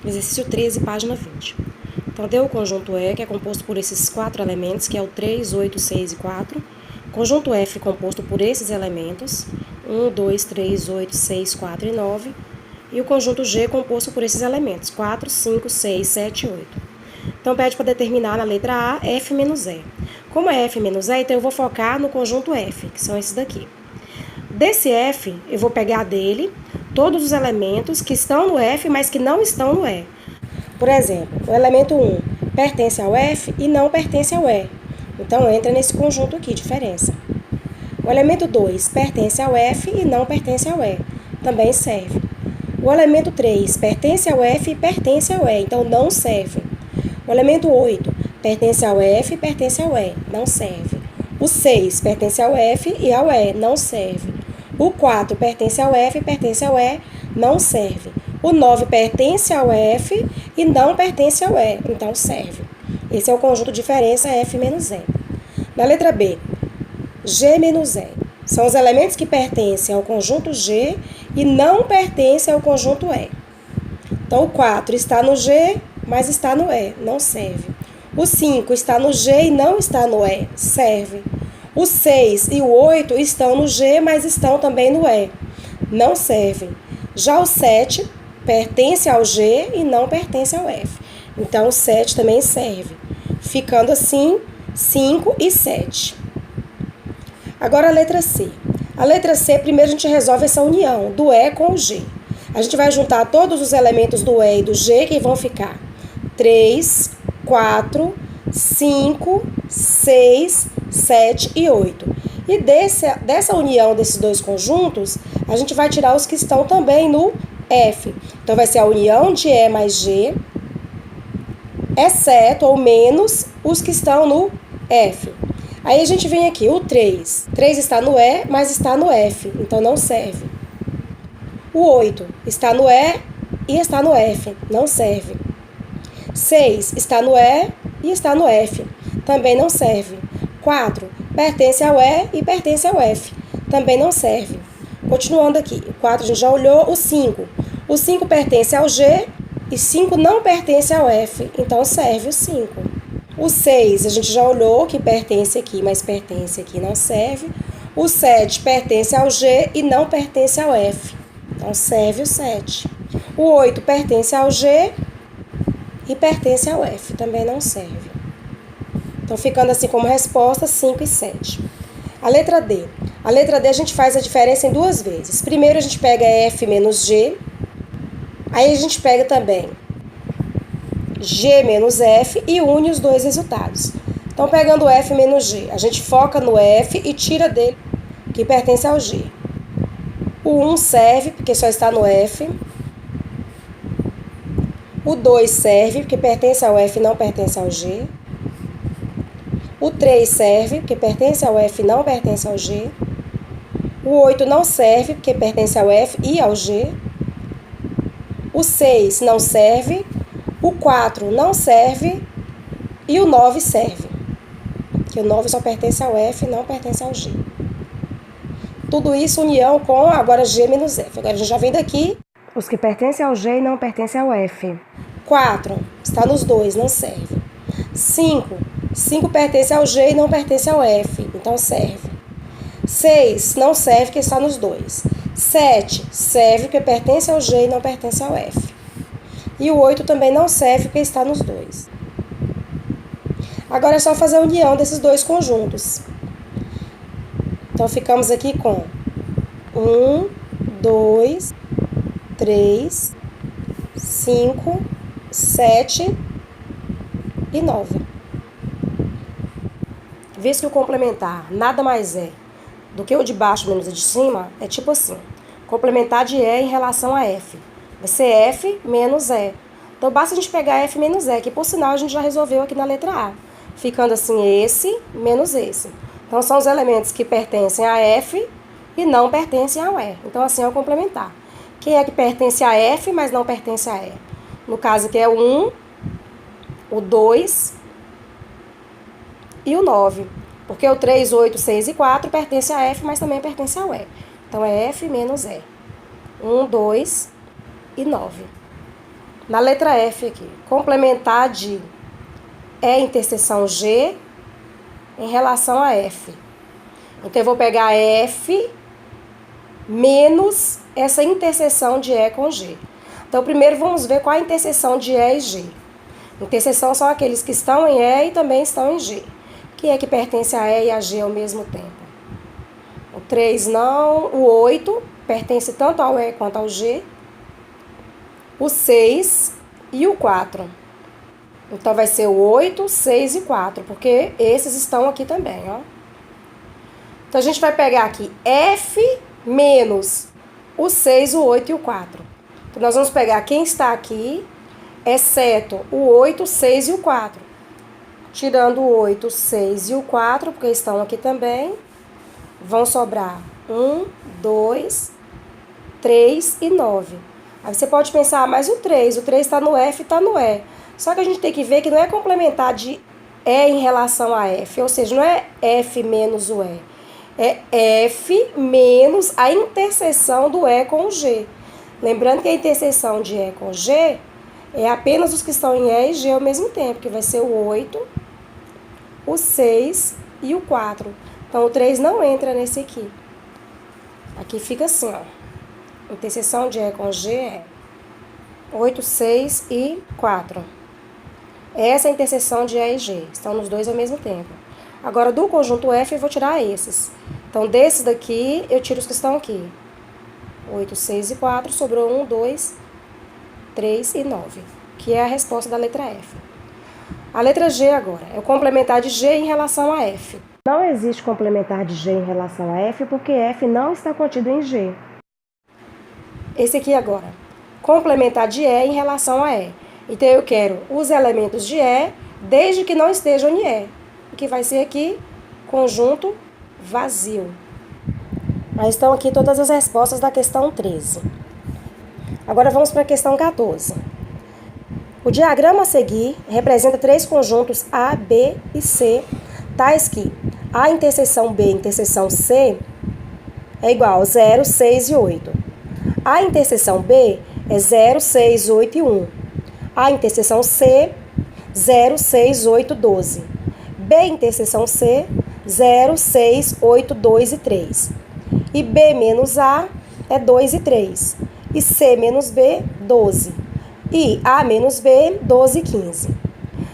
Exercício 13, página 20. Então, deu o conjunto E, que é composto por esses 4 elementos, que é o 3, 8, 6 e 4. Conjunto F composto por esses elementos, 1, 2, 3, 8, 6, 4 e 9. E o conjunto G composto por esses elementos, 4, 5, 6, 7 e 8. Então, pede para determinar na letra A, F menos E. Como é F menos E, então eu vou focar no conjunto F, que são esses daqui. Desse F, eu vou pegar dele todos os elementos que estão no F, mas que não estão no E. Por exemplo, o elemento 1 pertence ao F e não pertence ao E. Então, entra nesse conjunto aqui, diferença. O elemento 2 pertence ao F e não pertence ao E. Também serve. O elemento 3 pertence ao F e pertence ao E. Então, não serve. O elemento 8 pertence ao F e pertence ao E. Não serve. O 6 pertence ao F e ao E. Não serve. O 4 pertence ao F e pertence ao E. Não serve. O 9 pertence ao F e não pertence ao E, então serve. Esse é o conjunto de diferença F menos E. Na letra B, G menos E. São os elementos que pertencem ao conjunto G e não pertencem ao conjunto E. Então, o 4 está no G, mas está no E, não serve. O 5 está no G e não está no E, serve. O 6 e o 8 estão no G, mas estão também no E, não servem. Já o 7 pertence ao G e não pertence ao F. Então, o 7 também serve. Ficando assim, 5 e 7. Agora, a letra C. A letra C, primeiro a gente resolve essa união do E com o G. A gente vai juntar todos os elementos do E e do G, que vão ficar 3, 4, 5, 6, 7 e 8. E dessa união desses dois conjuntos, a gente vai tirar os que estão também no F. Então, vai ser a união de E mais G, exceto ou menos os que estão no F. Aí a gente vem aqui, o 3. 3 está no E, mas está no F, então não serve. O 8 está no E e está no F, não serve. 6 está no E e está no F, também não serve. 4 pertence ao E e pertence ao F, também não serve. Continuando aqui, o 4 a gente já olhou, o 5. O 5 pertence ao G e 5 não pertence ao F, então serve o 5. O 6 a gente já olhou, que pertence aqui, mas pertence aqui, não serve. O 7 pertence ao G e não pertence ao F, então serve o 7. O 8 pertence ao G e pertence ao F, também não serve. Então, ficando assim como resposta, 5 e 7. A letra D. A letra D a gente faz a diferença em duas vezes. Primeiro a gente pega F menos G. Aí a gente pega também G menos F e une os dois resultados. Então, pegando F menos G, a gente foca no F e tira dele, que pertence ao G. O 1 serve, porque só está no F. O 2 serve, porque pertence ao F e não pertence ao G. O 3 serve, porque pertence ao F e não pertence ao G. O 8 não serve, porque pertence ao F e ao G. O 6 não serve. O 4 não serve. E o 9 serve, porque o 9 só pertence ao F e não pertence ao G. Tudo isso união com agora G menos F. Agora a gente já vem daqui os que pertencem ao G e não pertencem ao F. 4 está nos dois, não serve. 5 pertence ao G e não pertence ao F, então serve. 6 não serve porque está nos dois. 7 serve porque pertence ao G e não pertence ao F. E o 8 também não serve porque está nos dois. Agora é só fazer a união desses dois conjuntos. Então, ficamos aqui com 1, 2, 3, 5, 7 e 9. Visto que o complementar nada mais é do que o de baixo menos o de cima, é tipo assim, complementar de E em relação a F. Vai ser F menos E. Então, basta a gente pegar F menos E, que por sinal a gente já resolveu aqui na letra A. Ficando assim, esse menos esse. Então, são os elementos que pertencem a F e não pertencem ao E. Então, assim é o complementar. Quem é que pertence a F, mas não pertence a E? No caso aqui é o 1, o 2 e o 9. Porque o 3, 8, 6 e 4 pertence a F, mas também pertence ao E. Então, é F menos E. 1, 2 e 9. Na letra F aqui, complementar de E interseção G em relação a F. Então, eu vou pegar F menos essa interseção de E com G. Então, primeiro vamos ver qual a interseção de E e G. Interseção são aqueles que estão em E e também estão em G. Que é que pertence a E e a G ao mesmo tempo? O 3 não, o 8 pertence tanto ao E quanto ao G. O 6 e o 4. Então, vai ser o 8, 6 e 4, porque esses estão aqui também, ó. Então, a gente vai pegar aqui F menos o 6, o 8 e o 4. Então, nós vamos pegar quem está aqui, exceto o 8, o 6 e o 4. Tirando o 8, o 6 e o 4, porque estão aqui também, vão sobrar 1, 2, 3 e 9. Aí você pode pensar, mas o 3 está no F e está no E. Só que a gente tem que ver que não é complementar de E em relação a F, ou seja, não é F menos o E. É F menos a interseção do E com o G. Lembrando que a interseção de E com G é apenas os que estão em E e G ao mesmo tempo, que vai ser o 8, o 6 e o 4. Então, o 3 não entra nesse aqui. Aqui fica assim, ó. Interseção de E com G é 8, 6 e 4. Essa é a interseção de E e G. Estão nos dois ao mesmo tempo. Agora, do conjunto F, eu vou tirar esses. Então, desses daqui, eu tiro os que estão aqui. 8, 6 e 4. Sobrou 1, 2, 3 e 9. Que é a resposta da letra F. A letra G agora. É o complementar de G em relação a F. Não existe complementar de G em relação a F, porque F não está contido em G. Esse aqui agora. Complementar de E em relação a E. Então, eu quero os elementos de E, desde que não estejam em E. Que vai ser aqui, conjunto vazio. Mas estão aqui todas as respostas da questão 13. Agora vamos para a questão 14. O diagrama a seguir representa três conjuntos A, B e C, tais que A interseção B interseção C é igual a 0, 6 e 8. A interseção B é 0, 6, 8 e 1. A interseção C, 0, 6, 8, 12. B interseção C, 0, 6, 8, 2 e 3. E B menos A é 2 e 3. E C menos B, 12. E A menos B, 12 e 15.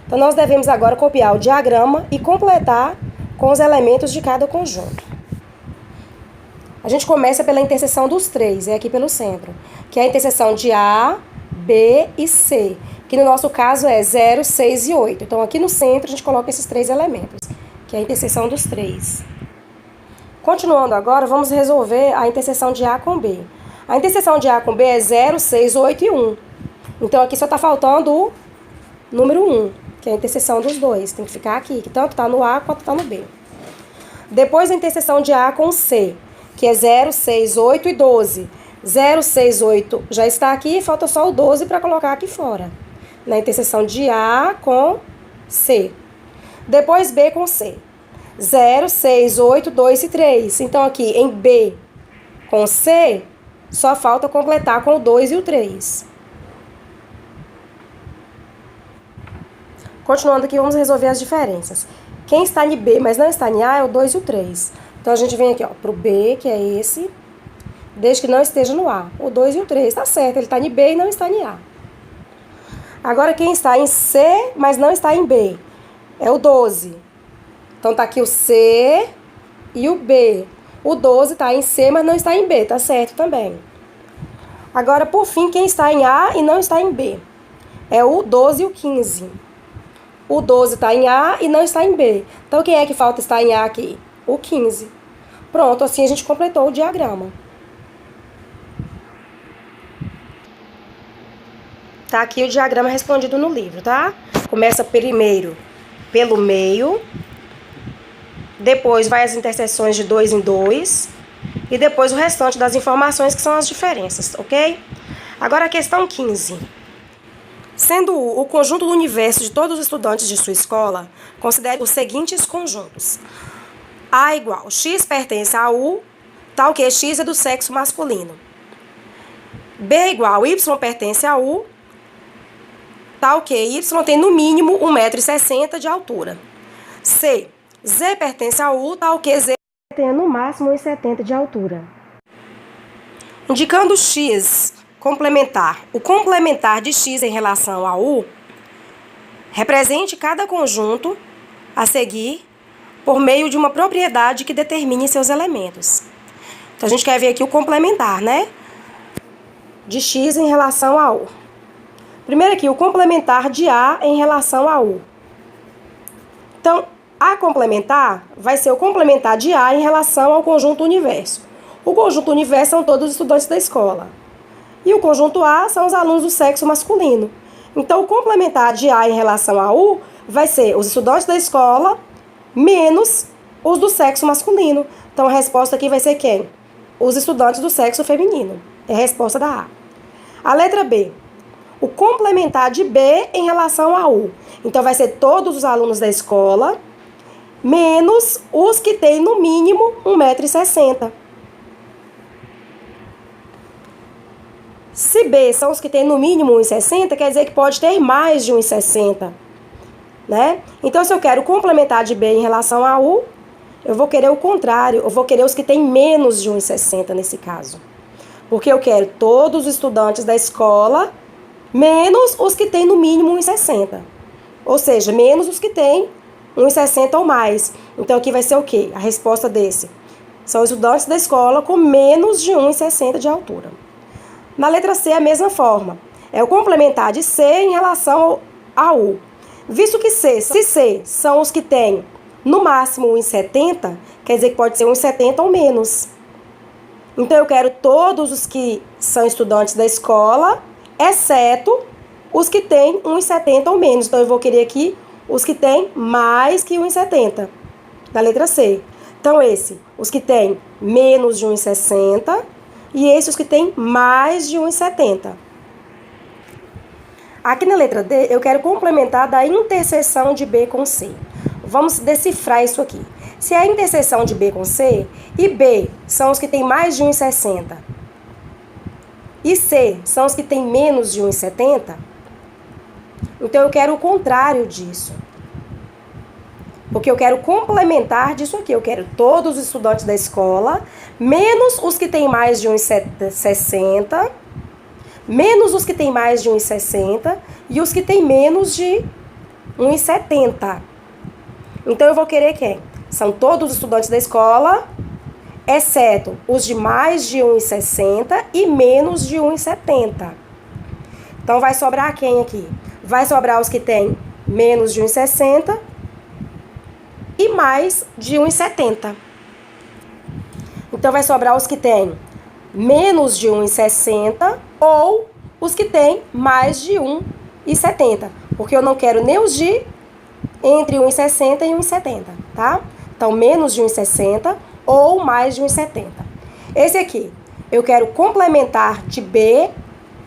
Então, nós devemos agora copiar o diagrama e completar com os elementos de cada conjunto. A gente começa pela interseção dos três, é aqui pelo centro, que é a interseção de A, B e C, que no nosso caso é 0, 6 e 8. Então, aqui no centro, a gente coloca esses três elementos, que é a interseção dos três. Continuando agora, vamos resolver a interseção de A com B. A interseção de A com B é 0, 6, 8 e 1. Então, aqui só está faltando o número 1, que é a interseção dos dois. Tem que ficar aqui, que tanto está no A quanto está no B. Depois, a interseção de A com C, que é 0, 6, 8 e 12. 0, 6, 8 já está aqui, falta só o 12 para colocar aqui fora. Na interseção de A com C. Depois, B com C. 0, 6, 8, 2 e 3. Então, aqui em B com C, só falta completar com o 2 e o 3. Continuando aqui, vamos resolver as diferenças. Quem está em B, mas não está em A, é o 2 e o 3. Então, a gente vem aqui, ó, para o B, que é esse, desde que não esteja no A. O 2 e o 3, tá certo, ele está em B e não está em A. Agora, quem está em C, mas não está em B, é o 12. Então, tá aqui o C e o B. O 12 está em C, mas não está em B, tá certo também. Agora, por fim, quem está em A e não está em B, é o 12 e o 15. O 12 está em A e não está em B. Então, quem é que falta estar em A aqui? O 15. Pronto, assim a gente completou o diagrama. Tá aqui o diagrama respondido no livro, tá? Começa primeiro pelo meio, depois vai as interseções de 2 em 2, e depois o restante das informações que são as diferenças, ok? Agora a questão 15. Sendo U o conjunto do universo de todos os estudantes de sua escola, considere os seguintes conjuntos. A igual, X pertence a U, tal que X é do sexo masculino. B igual, Y pertence a U, tá o quê? Y tem no mínimo 1,60 m de altura. C. Z pertence a U, tá o quê? Z tem no máximo 1,70 m de altura. Indicando X complementar. O complementar de X em relação a U, represente cada conjunto a seguir por meio de uma propriedade que determine seus elementos. Então, a gente quer ver aqui o complementar, né? De X em relação a U. Primeiro aqui, o complementar de A em relação a U. Então, A complementar vai ser o complementar de A em relação ao conjunto universo. O conjunto universo são todos os estudantes da escola. E o conjunto A são os alunos do sexo masculino. Então, o complementar de A em relação a U vai ser os estudantes da escola menos os do sexo masculino. Então, a resposta aqui vai ser quem? Os estudantes do sexo feminino. É a resposta da A. A letra B. O complementar de B em relação a U. Então, vai ser todos os alunos da escola menos os que têm no mínimo 1,60 m. Se B são os que têm no mínimo 1,60 m, quer dizer que pode ter mais de 1,60 m, né? Então, se eu quero complementar de B em relação a U, eu vou querer o contrário, eu vou querer os que têm menos de 1,60 m nesse caso. Porque eu quero todos os estudantes da escola menos os que têm no mínimo 1,60 m. Ou seja, menos os que têm 1,60 m ou mais. Então, aqui vai ser o quê? A resposta desse. São os estudantes da escola com menos de 1,60 m de altura. Na letra C, a mesma forma. É o complementar de C em relação a U. Visto que se C são os que têm no máximo 1,70 m, quer dizer que pode ser 1,70 m ou menos. Então, eu quero todos os que são estudantes da escola, exceto os que têm 1,70 m ou menos. Então, eu vou querer aqui os que têm mais que 1,70 m, na letra C. Então, os que têm menos de 1,60 m e os que têm mais de 1,70 m. Aqui na letra D, eu quero complementar da interseção de B com C. Vamos decifrar isso aqui. Se é a interseção de B com C, e B são os que têm mais de 1,60 m, e C são os que têm menos de 1,70 m, então eu quero o contrário disso. Porque eu quero complementar disso aqui. Eu quero todos os estudantes da escola, menos os que têm mais de 1,60 m, menos os que têm mais de 1,60 m e os que têm menos de 1,70 m. Então, eu vou querer quem? São todos os estudantes da escola, exceto os de mais de 1,60 m e menos de 1,70 m. Então, vai sobrar quem aqui? Vai sobrar os que têm menos de 1,60 m e mais de 1,70 m. Então, vai sobrar os que têm menos de 1,60 m ou os que têm mais de 1,70 m. Porque eu não quero nem os de entre 1,60 m e 1,70 m, tá? Então, menos de 1,60 m ou mais de 1,70 m. Esse aqui, eu quero complementar de B,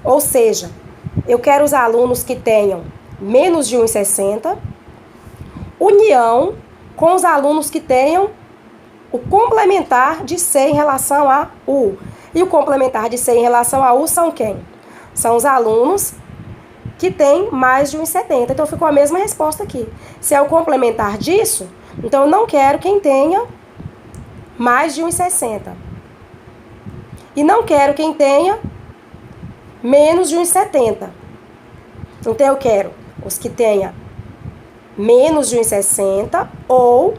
ou seja, eu quero os alunos que tenham menos de 1,60 m, união com os alunos que tenham o complementar de C em relação a U. E o complementar de C em relação a U são quem? São os alunos que têm mais de 1,70 m. Então, ficou a mesma resposta aqui. Se é o complementar disso, então eu não quero quem tenha mais de 1,60 m. E não quero quem tenha menos de 1,70 m. Então, eu quero os que tenham menos de 1,60 m ou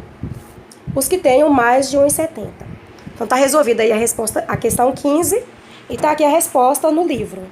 os que tenham mais de 1,70 m. Então, tá resolvida aí a resposta, a questão 15, e tá aqui a resposta no livro.